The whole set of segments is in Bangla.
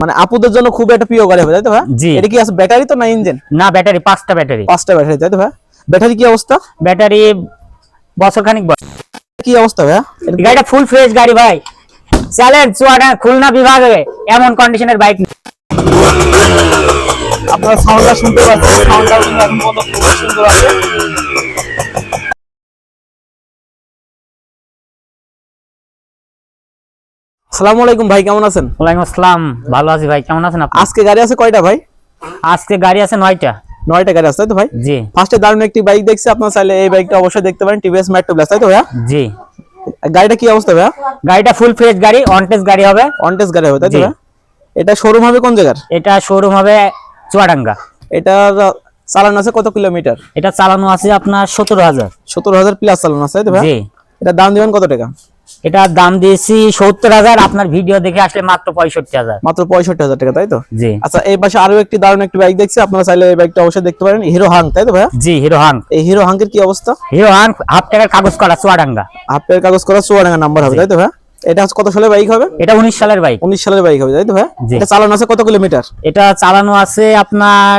মানে আপুদের জন্য খুব একটা প্রিয় গাড়ি হবে তাই তো ভাই? জি। এটা কি আছে ব্যাটারি তো না ইঞ্জিন? না, ব্যাটারি, 5টা ব্যাটারি। 5টা ব্যাটারি তাই তো ভাই? ব্যাটারি কি অবস্থা? ব্যাটারি বছর খানিক কি অবস্থা ভাই? গাড়িটা ফুল ফ্রেশ গাড়ি ভাই। চ্যালেঞ্জ চুয়াডাঙ্গা খুলনা বিভাগে এমন কন্ডিশনের বাইক। আপনারা সাউন্ডটা শুনতে পাচ্ছেন, সাউন্ডটা কিন্তু এখন পর্যন্ত খুব সুন্দর আছে। আসসালামু আলাইকুম ভাই, কেমন আছেন? ওয়ালাইকুম আসসালাম, ভালো আছি ভাই, কেমন আছেন আপনি? আজকে গাড়ি আছে কয়টা ভাই? আজকে গাড়ি আছে 9টা। 9টা গাড়ি আছে তাই তো ভাই? জি ফার্স্টে দারুণ একটি বাইক দেখছি, আপনারা চাইলে এই বাইকটা অবশ্যই দেখতে পারেন, টিভিএস মেট্রো প্লাস তাই তো ভাই? জি। গাড়িটা কি অবস্থা ভাই? গাড়িটা ফুল ফ্রেশ গাড়ি, অন টেস্ট গাড়ি হবে। অন টেস্ট গাড়ি হবে তাই তো জি। ভাই? এটা শোরুম হবে কোন জায়গার? এটা শোরুম হবে চুয়াডাঙ্গা। এটার চালানো আছে কত কিলোমিটার? এটা চালানো আছে আপনার 17,000। 17,000 প্লাস চালানো আছে তাই তো ভাই? জি। এটা দাম দিবেন কত টাকা? এটা দাম দিয়েছি 70,000, আপনার ভিডিও দেখে আসলে মাত্র 65,000। মাত্র 65,000 টাকা তাই তো? জি। আচ্ছা, এই পাশে আরো একটি দারুণ একটি বাইক দেখছি, আপনারা চাইলে এই বাইকটা অবশ্যই দেখতে পারেন, হিরো হাং তাই তো ভাই? জি, হিরো হাং। এই হিরো হাংকের কি অবস্থা? হিরো হাং হাফ টাকার কাগজ করা চুয়াডাঙ্গা। আপনার কাগজ করা চুয়াডাঙ্গা নাম্বার হবে তাই তো ভাই? এটা হচ্ছে কত সালের বাইক হবে? এটা 19 সালের বাইক। 19 সালের বাইক হবে তাই তো ভাই? জি। এটা চালানো আছে কত কিলোমিটার? এটা চালানো আছে আপনার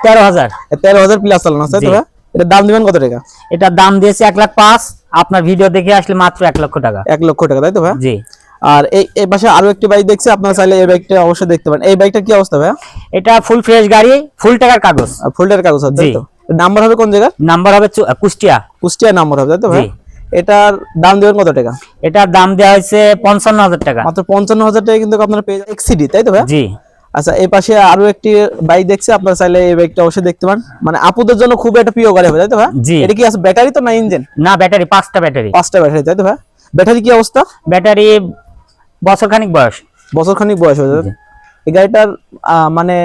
13,000। 13,000 প্লাস চালানো আছে তাই তো জি। ভাই? এটা দাম দিবেন কত টাকা? এটা দাম দিয়েছে 1,05,000, আপনার ভিডিও দেখে আসলে মাত্র 1 লক্ষ টাকা। 1 লক্ষ টাকা তাই তো ভাই? জি। আর এই পাশে আরো একটি বাইক দেখছি, আপনারা চাইলে এই বাইকটা অবশ্যই দেখতে পারেন। এই বাইকটা কি অবস্থা ভাই? এটা ফুল ফ্রেশ গাড়ি, ফুল টাকার কাগজ। ফুলটার কাগজ আছে তাই জি। তো? নাম্বার হবে কোন জায়গা? নাম্বার হবে কুষ্টিয়া। কুষ্টিয়া নাম্বার হবে তাই তো ভাই? জি। এটার দাম দিবেন কত টাকা? এটার দাম দেওয়া হয়েছে 55,000 টাকা। মাত্র 55,000 টাকা কিন্তু আপনারা পেয়ে যাবেন এক্সিডি তাই তো ভাই? জি। আচ্ছা, এই পাশে আরো একটি বাইক দেখছি, আপনারা চাইলে এই বাইকটা অবশ্যই দেখতে পারেন। মানে আপুদের জন্য খুব একটা প্রিয় গাড়ি হবে তাই তো ভাই? জি। এটা কি আছে ব্যাটারি তো না ইঞ্জিন? না, ব্যাটারি, 5টা ব্যাটারি। 5টা ব্যাটারি তাই তো ভাই? ব্যাটারি কি অবস্থা? ব্যাটারি বছর খানিক বয়স। বছর খানিক বয়স হয়ে যাবে। এই গাড়িটার মানে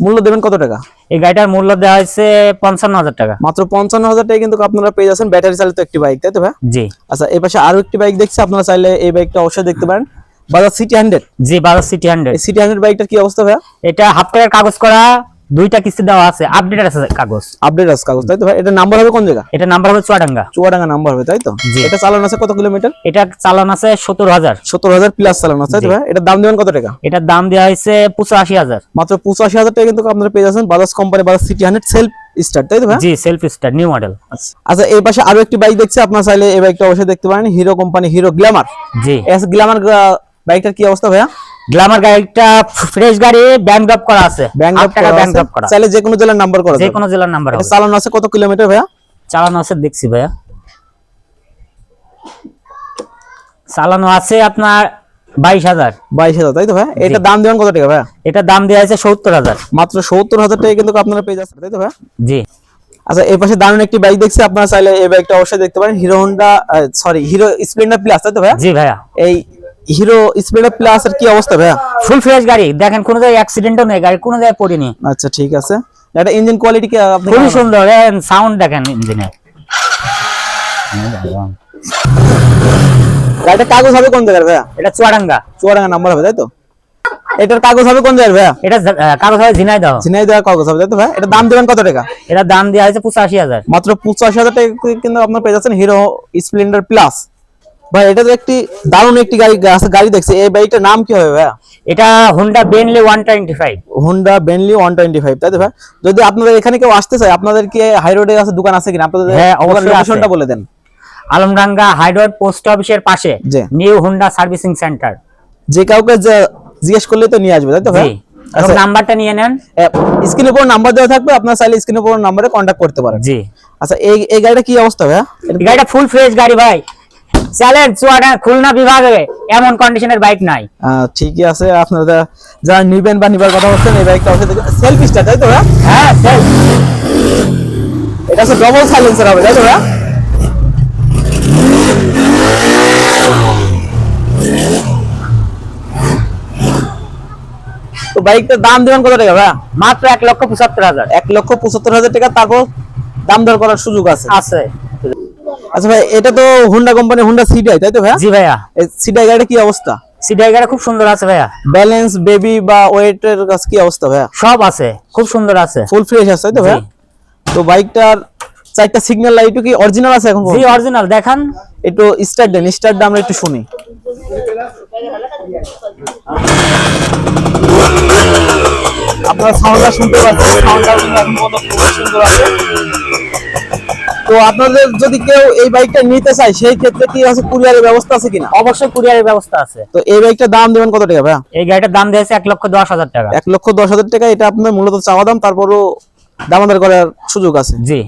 মূল্য দেবেন কত টাকা? এই গাড়িটার মূল্য দেওয়া হয়েছে 55,000 টাকা। মাত্র 55,000 টাকা কিন্তু আপনারা পেয়ে যাচ্ছেন ব্যাটারি চালিত একটি বাইক তাই তো ভাই? জি। আচ্ছা, এই পাশে আরো একটি বাইক দেখছি, আপনারা চাইলে এই বাইকটা অবশ্যই দেখতে পারেন, বাজাজ সিটি 100। জি, বাজাজ সিটি 100। এই সিটি 100 বাইকটার কি অবস্থা ভাই? এটা হাফ টাকার কাগজ করা, 2টা কিস্তি দেওয়া আছে, আপডেট আছে কাগজ। আপডেট আছে কাগজ তাই তো ভাই? এটা নাম্বার হবে কোন জায়গা? এটা নাম্বার হবে চুয়াডাঙ্গা। চুয়াডাঙ্গা নাম্বার হবে তাই তো? জি। এটা চালানো আছে কত কিলোমিটার? এটা চালান আছে 17,000। 17,000 প্লাস চালানো আছে তাই তো জি। ভাই? এটার দাম দিবেন কত টাকা? এটার দাম দেওয়া হয়েছে 85,000। মাত্র 85,000 টাকা কিন্তু আপনারা পেয়ে যাচ্ছেন Bajaj company Bajaj city 100 self start তাই তো ভাই? জি, সেলফ স্টার্ট, নিউ মডেল। আচ্ছা, এই পাশে আরো একটি বাইক দেখছি, আপনারা চাইলে এই বাইকটা অবশ্যই দেখতে পারেন, হিরো কোম্পানি হিরো গ্ল্যামার। জি। এস গ্ল্যামার বাইকটার কি অবস্থা ভাইয়া? গ্ল্যামার গাড়িটা ফ্রেশ গাড়ি, ব্যাংক ড্রপ করা আছে, ব্যাংক ব্যাংক টাকা ব্যাংক ড্রপ করা। চাইলে যে কোনো জেলার নাম্বার করা যে যাবে। কোনো জেলার নাম্বার এটা হবে। চালানো আছে কত কিলোমিটার ভাইয়া? চালানো আছে দেখছি ভাইয়া, চালানো আছে আপনার 22,000। 22,000 তাই তো ভাই? এটা দাম দিবেন কত টাকা ভাইয়া? এটা দাম দেওয়া হয়েছে 70,000। মাত্র 70,000 টাকা কিন্তু আপনারা পেয়ে যাচ্ছেন তাই তো ভাই? জি। আচ্ছা, এই পাশে দারুণ একটি বাইক দেখছি, আপনারা চাইলে এই বাইকটা অবশ্যই দেখতে পারেন, hero Honda hero Splendor plus তাই তো ভাইয়া? জি ভাইয়া। এই হিরো স্প্লেন্ডার প্লাস এর কি অবস্থা ভাইয়া? ফুল ফ্রেশ গাড়ি, দেখেন কোনো জায়গায় অ্যাক্সিডেন্টও নেই, গাড়ি কোনো জায়গায় পড়েনি। আচ্ছা, ঠিক আছে। এটা ইঞ্জিন কোয়ালিটি কি আপনি খুবই সুন্দর, সাউন্ড দেখেন ইঞ্জিনের। গাড়িটা কাগজ হবে কোন জায়গার ভাইয়া? এটা চুয়াডাঙ্গা। চুয়াডাঙ্গা নাম্বার হবে তাই তো? এটার কাগজ হবে কোন জায়গার ভাইয়া? এটা কাগজ হবে ঝিনাইদহ। ঝিনাইদহ কাগজ হবে তাই তো ভাই? এটা দাম দিবেন কত টাকা? এটা দাম দেওয়া হয়েছে 85,000। মাত্র 85,000 টাকা কিন্তু আপনারা পেয়ে যাচ্ছেন হিরো স্প্লেন্ডার প্লাস। ভাই, এটা তো একটি দারুণ একটি গাড়ি দেখছি, এই বাইকটার নাম কি হবে ভাইয়া? এটা হোন্ডা বেনলি 125। হোন্ডা বেনলি 125 তাই তো ভাই? যদি আপনাদের এখানে কেউ আসতে চায়, আপনাদের কি হাই রোডে আছে দোকান আছে কিনা? আপনাদের হ্যাঁ, অবশ্যই আছে। লোকেশনটা বলে দেন। আলমডাঙ্গা হাইড্রোড পোস্ট অফিসের পাশে জি। New Honda servicing centre. যে কাউকে জিজ্ঞেস করলে তো নিয়ে আসবে তাই তো ভাই? জি। নাম্বারটা নিয়ে নেন, স্ক্রিনের উপর নাম্বার দেওয়া থাকবে, আপনারা চাইলে স্ক্রিনের উপর নাম্বারে কন্ট্যাক্ট করতে পারেন। জি। আচ্ছা, এই গাড়িটা কি অবস্থা ভাইয়া? এই গাড়িটা ফুল ফ্রেশ গাড়ি ভাই, চ্যালেঞ্জ চুয়াডাঙ্গা খুলনা বিভাগে এমন কন্ডিশনের বাইক নাই। ঠিকই আছে, আপনারা যারা নিবেন বা নিবার কথা বলছেন, এই বাইকটা অবশ্যই সেলফ স্টার্ট তাই তো ভাইয়া? হ্যাঁ, এটা হচ্ছে ডবল সাইলেন্সার হবে তাই তো ভাইয়া? তো বাইকটার দাম দিবেন কত টাকা ভাইয়া? মাত্র 1,75,000। 1,75,000 টাকা, তারপর দাম দর করার সুযোগ আছে। আছে। আচ্ছা ভাই, এটা তো হোন্ডা কোম্পানি হোন্ডা সিডাই তাই তো ভাইয়া? জি ভাইয়া। এই সিডাই গাড়িটা কি অবস্থা? সিডাই গাড়ি খুব সুন্দর আছে ভাইয়া, ব্যালেন্স বেবি বা ওয়েটের কাছে কি অবস্থা ভাইয়া? সব আছে, খুব সুন্দর আছে। ফুল ফ্রেশ আছে তাই তো ভাইয়া? তো বাইকটার চারটা সিগন্যাল লাইটও কি অরিজিনাল আছে এখন? জি, অরিজিনাল দেখান। একটু স্টার্ট দেন, স্টার্ট আমরা একটু শুনি। আপনারা সাউন্ডটা শুনতে পাচ্ছেন, সাউন্ডটা কিন্তু এখন পর্যন্ত খুব সুন্দর আছে। তো আপনাদের যদি কেউ এই বাইকটা নিতে চায় সেই ক্ষেত্রে কি আছে, কুরিয়ারের ব্যবস্থা আছে কিনা? অবশ্যই কুরিয়ারের ব্যবস্থা আছে। তো এই বাইকটার দাম দেবেন কত টাকা ভাইয়া? এই গাড়িটার দাম দিয়েছে 1,10,000 টাকা। 1,10,000 টাকা। এটা আপনার মূলত চাওয়া দাম, তারপরও দামাদার করার সুযোগ আছে। জি।